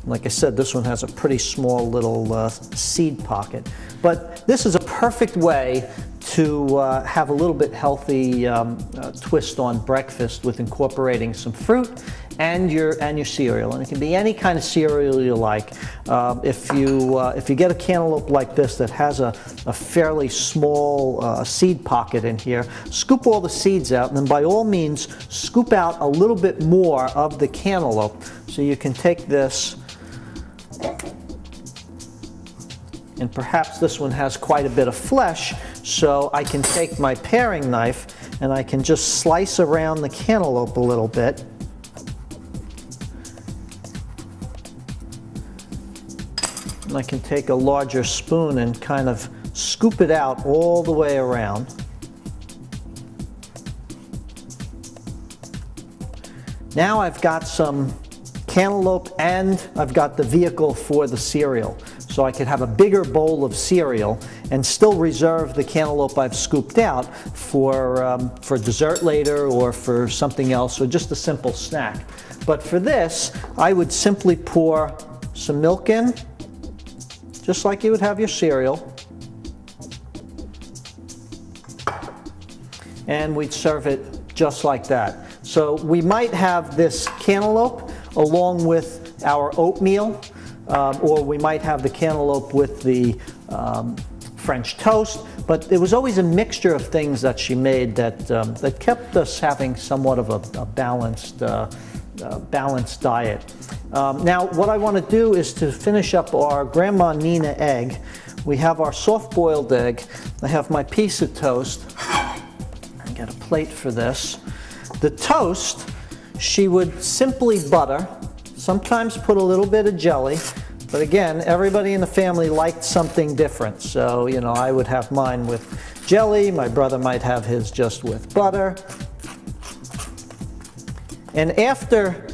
Like I said, this one has a pretty small little seed pocket. But this is a perfect way to have a little bit healthy twist on breakfast with incorporating some fruit and your cereal. And it can be any kind of cereal you like. If you get a cantaloupe like this that has a fairly small seed pocket in here, scoop all the seeds out, and then by all means scoop out a little bit more of the cantaloupe. So you can take this, and perhaps this one has quite a bit of flesh, so I can take my paring knife and I can just slice around the cantaloupe a little bit. And I can take a larger spoon and kind of scoop it out all the way around. Now I've got some cantaloupe and I've got the vehicle for the cereal. So I could have a bigger bowl of cereal and still reserve the cantaloupe I've scooped out for dessert later or for something else or just a simple snack. But for this, I would simply pour some milk in, just like you would have your cereal. And we'd serve it just like that. So we might have this cantaloupe along with our oatmeal, or we might have the cantaloupe with the French toast, but there was always a mixture of things that she made that kept us having somewhat of a balanced diet. Now what I want to do is to finish up our Grandma Nina egg. We have our soft-boiled egg. I have my piece of toast. I got a plate for this. The toast, she would simply butter, sometimes put a little bit of jelly, but again, everybody in the family liked something different. So, you know, I would have mine with jelly, my brother might have his just with butter. And after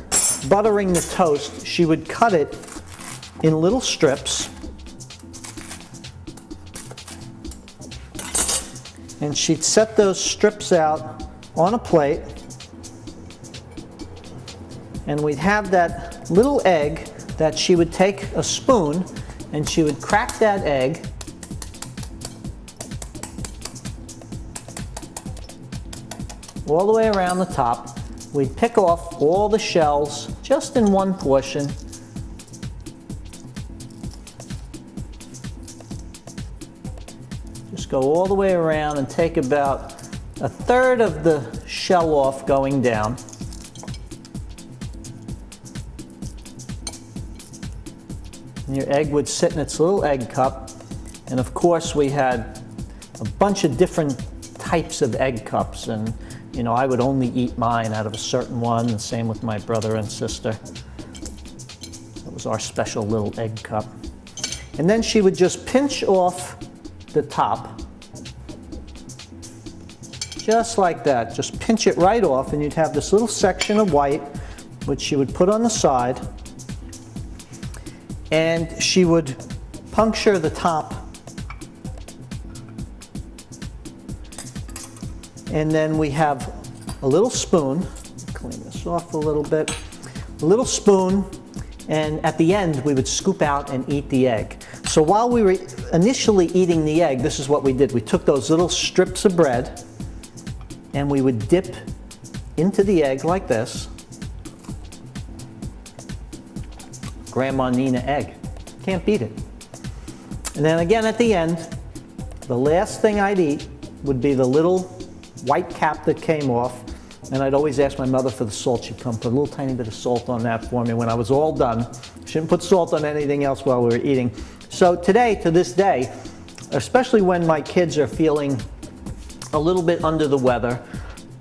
buttering the toast, she would cut it in little strips. And she'd set those strips out on a plate. And we'd have that little egg that she would take a spoon and she would crack that egg. All the way around the top. We'd pick off all the shells just in one portion. Just go all the way around and take about a third of the shell off going down. And your egg would sit in its little egg cup. And of course we had a bunch of different types of egg cups, and you know, I would only eat mine out of a certain one, the same with my brother and sister. That was our special little egg cup. And then she would just pinch off the top, just like that. Just pinch it right off, and you'd have this little section of white, which she would put on the side. And she would puncture the top. And then we have a little spoon. Clean this off a little bit. A little spoon, and at the end we would scoop out and eat the egg. So while we were initially eating the egg, this is what we did. We took those little strips of bread and we would dip into the egg like this. Grandma Nina egg. Can't beat it. And then again at the end, the last thing I'd eat would be the little white cap that came off, and I'd always ask my mother for the salt. She'd come put a little tiny bit of salt on that for me when I was all done. She didn't put salt on anything else while we were eating. So today, to this day, especially when my kids are feeling a little bit under the weather,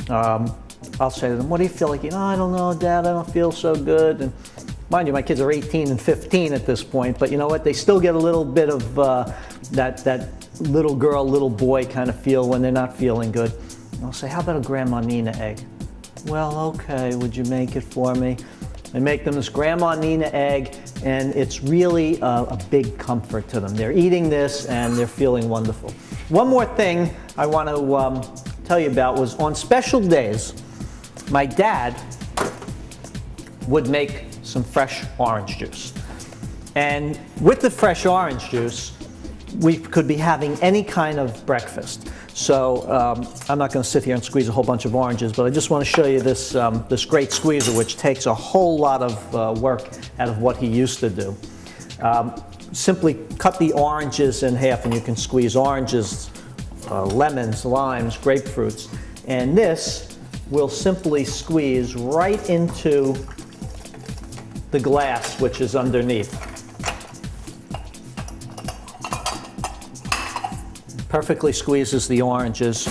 I'll say to them, what do you feel like? You know, I don't know, Dad, I don't feel so good. And mind you, my kids are 18 and 15 at this point, but you know what? They still get a little bit of that little girl, little boy kind of feel when they're not feeling good. And I'll say, how about a Grandma Nina egg? Well, okay, would you make it for me? I make them this Grandma Nina egg, and it's really a big comfort to them. They're eating this and they're feeling wonderful. One more thing I want to tell you about was on special days, my dad would make some fresh orange juice. And with the fresh orange juice, we could be having any kind of breakfast. So I'm not going to sit here and squeeze a whole bunch of oranges, but I just want to show you this, this great squeezer, which takes a whole lot of work out of what he used to do. Simply cut the oranges in half and you can squeeze oranges, lemons, limes, grapefruits. And this will simply squeeze right into the glass which is underneath. Perfectly squeezes the oranges,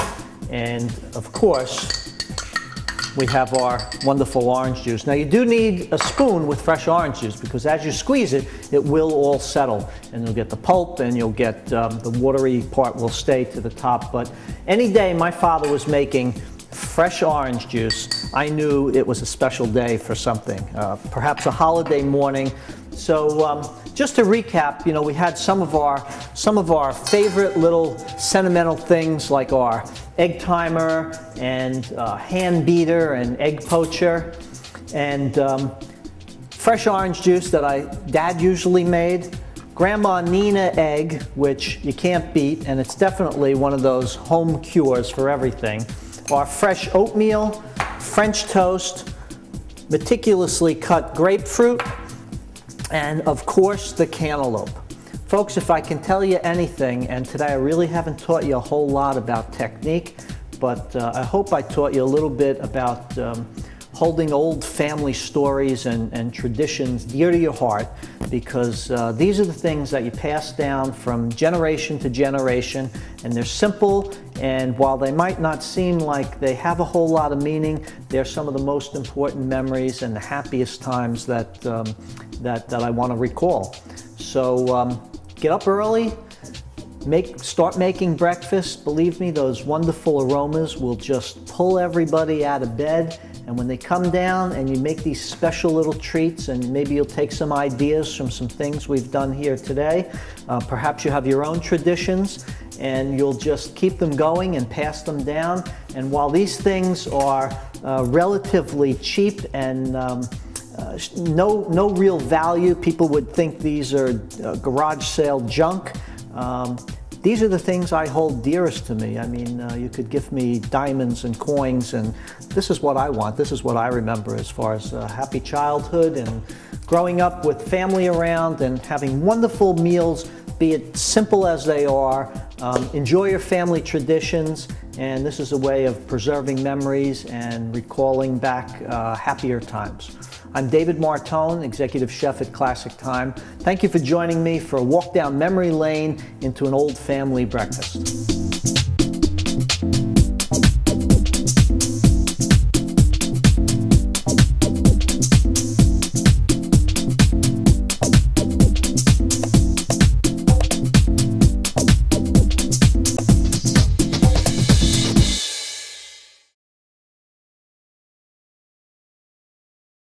and of course we have our wonderful orange juice. Now you do need a spoon with fresh orange juice, because as you squeeze it, it will all settle and you'll get the pulp and you'll get the watery part will stay to the top. But any day my father was making fresh orange juice, I knew it was a special day for something, perhaps a holiday morning. So just to recap, you know, we had some of our favorite little sentimental things, like our egg timer and hand beater and egg poacher, and fresh orange juice that Dad usually made, Grandma Nina egg, which you can't beat, and it's definitely one of those home cures for everything. Our fresh oatmeal, French toast, meticulously cut grapefruit, and of course the cantaloupe. Folks, if I can tell you anything, and today I really haven't taught you a whole lot about technique, but I hope I taught you a little bit about holding old family stories and traditions dear to your heart, because these are the things that you pass down from generation to generation, and they're simple, and while they might not seem like they have a whole lot of meaning, they're some of the most important memories and the happiest times that I want to recall. So get up early, start making breakfast. Believe me, those wonderful aromas will just pull everybody out of bed. And when they come down and you make these special little treats, and maybe you'll take some ideas from some things we've done here today. Perhaps you have your own traditions, and you'll just keep them going and pass them down. And while these things are relatively cheap and no real value, people would think these are garage sale junk. These are the things I hold dearest to me. I mean, you could give me diamonds and coins, and this is what I want. This is what I remember as far as happy childhood and growing up with family around and having wonderful meals, be it simple as they are. Enjoy your family traditions, and this is a way of preserving memories and recalling back happier times. I'm David Martone, Executive Chef at Classic Thyme. Thank you for joining me for a walk down memory lane into an old family breakfast.